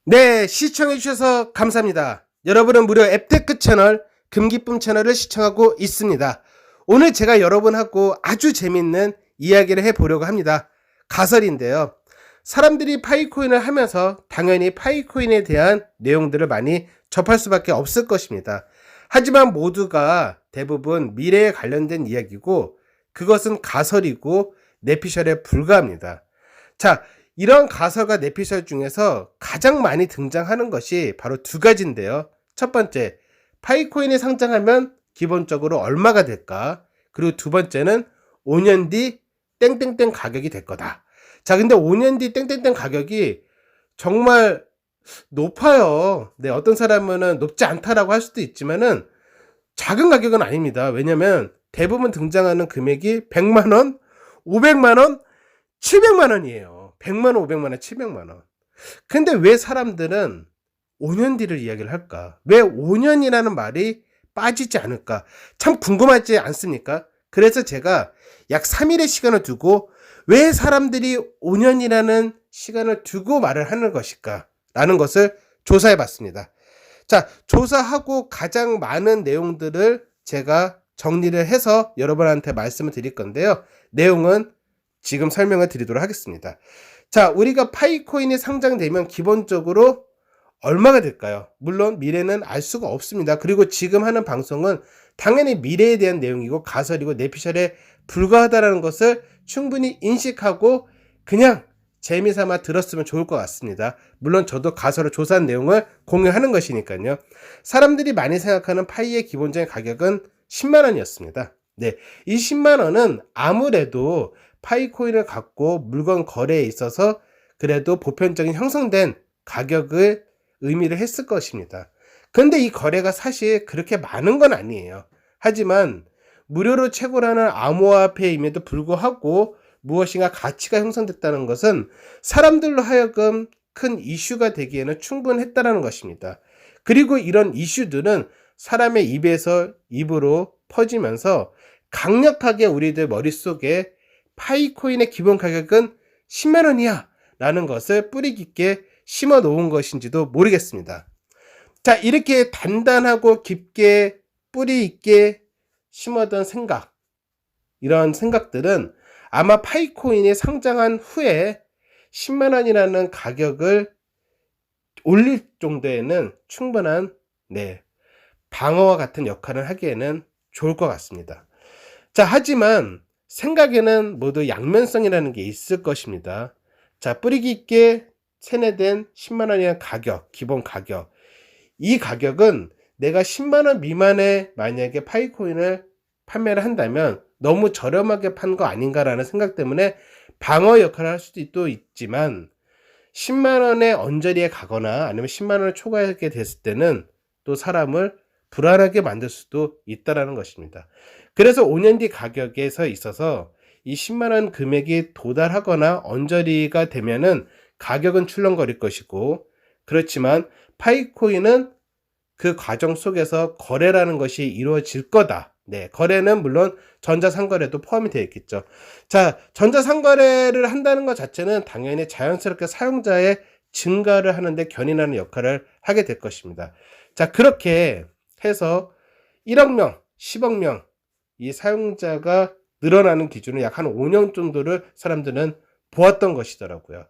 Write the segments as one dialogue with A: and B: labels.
A: 네, 시청해주셔서 감사합니다. 여러분은 무료 앱테크 채널 금기쁨 채널을 시청하고 있습니다. 오늘 제가 여러분하고 아주 재밌는 이야기를 해보려고 합니다. 가설인데요. 사람들이 파이코인을 하면서 당연히 파이코인에 대한 내용들을 많이 접할 수밖에 없을 것입니다. 하지만 모두가 대부분 미래에 관련된 이야기고 그것은 가설이고 내피셜에 불과합니다. 자, 이런 가설과 내피셜 중에서 가장 많이 등장하는 것이 바로 두 가지인데요. 첫 번째, 파이코인이 상장하면 기본적으로 얼마가 될까? 그리고 두 번째는 5년 뒤 땡땡땡 가격이 될 거다. 자, 근데 5년 뒤 땡땡땡 가격이 정말 높아요. 네, 어떤 사람은 높지 않다라고 할 수도 있지만은 작은 가격은 아닙니다. 왜냐면 대부분 등장하는 금액이 100만 원, 500만 원, 700만 원이에요. 100만 원, 500만 원, 700만 원. 근데 왜 사람들은 5년 뒤를 이야기를 할까? 왜 5년이라는 말이 빠지지 않을까? 참 궁금하지 않습니까? 그래서 제가 약 3일의 시간을 두고 왜 사람들이 5년이라는 시간을 두고 말을 하는 것일까? 라는 것을 조사해 봤습니다. 자, 조사하고 가장 많은 내용들을 제가 정리를 해서 여러분한테 말씀을 드릴 건데요. 내용은 지금 설명을 드리도록 하겠습니다. 자, 우리가 파이코인이 상장되면 기본적으로 얼마가 될까요? 물론 미래는 알 수가 없습니다. 그리고 지금 하는 방송은 당연히 미래에 대한 내용이고 가설이고 내피셜에 불과하다는 것을 충분히 인식하고 그냥 재미삼아 들었으면 좋을 것 같습니다. 물론 저도 가설을 조사한 내용을 공유하는 것이니까요. 사람들이 많이 생각하는 파이의 기본적인 가격은 10만 원이었습니다. 네, 이 10만 원은 아무래도 파이코인을 갖고 물건 거래에 있어서 그래도 보편적인 형성된 가격을 의미를 했을 것입니다. 근데 이 거래가 사실 그렇게 많은 건 아니에요. 하지만 무료로 채굴하는 암호화폐임에도 불구하고 무엇인가 가치가 형성됐다는 것은 사람들로 하여금 큰 이슈가 되기에는 충분했다는 것입니다. 그리고 이런 이슈들은 사람의 입에서 입으로 퍼지면서 강력하게 우리들 머릿속에 파이코인의 기본 가격은 10만 원이야 라는 것을 뿌리 깊게 심어 놓은 것인지도 모르겠습니다. 자, 이렇게 단단하고 깊게 뿌리 있게 심어둔 생각, 이런 생각들은 아마 파이코인이 상장한 후에 10만 원이라는 가격을 올릴 정도에는 충분한 방어와 같은 역할을 하기에는 좋을 것 같습니다. 자, 하지만 생각에는 모두 양면성이라는 게 있을 것입니다. 자, 뿌리 깊게 세뇌된 10만 원이라는 가격, 기본 가격. 이 가격은 내가 10만 원 미만에 만약에 파이코인을 판매를 한다면 너무 저렴하게 판 거 아닌가라는 생각 때문에 방어 역할을 할 수도 있지만 10만 원의 언저리에 가거나 아니면 10만 원을 초과하게 됐을 때는 또 사람을 불안하게 만들 수도 있다는 것입니다. 그래서 5년 뒤 가격에서 있어서 이 10만 원 금액이 도달하거나 언저리가 되면은 가격은 출렁거릴 것이고, 그렇지만 파이코인은 그 과정 속에서 거래라는 것이 이루어질 거다. 네, 거래는 물론 전자상거래도 포함이 되어 있겠죠. 자, 전자상거래를 한다는 것 자체는 당연히 자연스럽게 사용자의 증가를 하는데 견인하는 역할을 하게 될 것입니다. 자, 그렇게 해서 1억 명, 10억 명 이 사용자가 늘어나는 기준은 약 한 5년 정도를 사람들은 보았던 것이더라고요.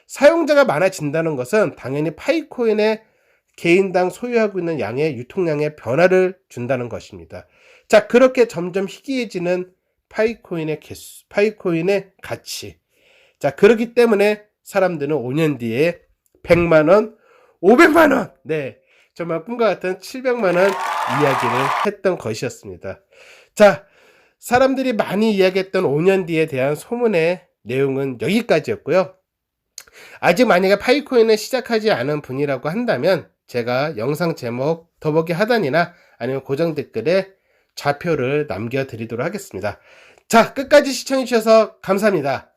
A: 사용자가 많아진다는 것은 당연히 파이코인의 개인당 소유하고 있는 양의 유통량의 변화를 준다는 것입니다. 자, 그렇게 점점 희귀해지는 파이코인의 개수, 파이코인의 가치. 자, 그렇기 때문에 사람들은 5년 뒤에 100만 원, 500만 원, 네, 정말 꿈과 같은 700만 원 이야기를 했던 것이었습니다. 자, 사람들이 많이 이야기했던 5년 뒤에 대한 소문의 내용은 여기까지였고요. 아직 만약에 파이코인을 시작하지 않은 분이라고 한다면 제가 영상 제목 더보기 하단이나 아니면 고정 댓글에 좌표를 남겨드리도록 하겠습니다. 자, 끝까지 시청해주셔서 감사합니다.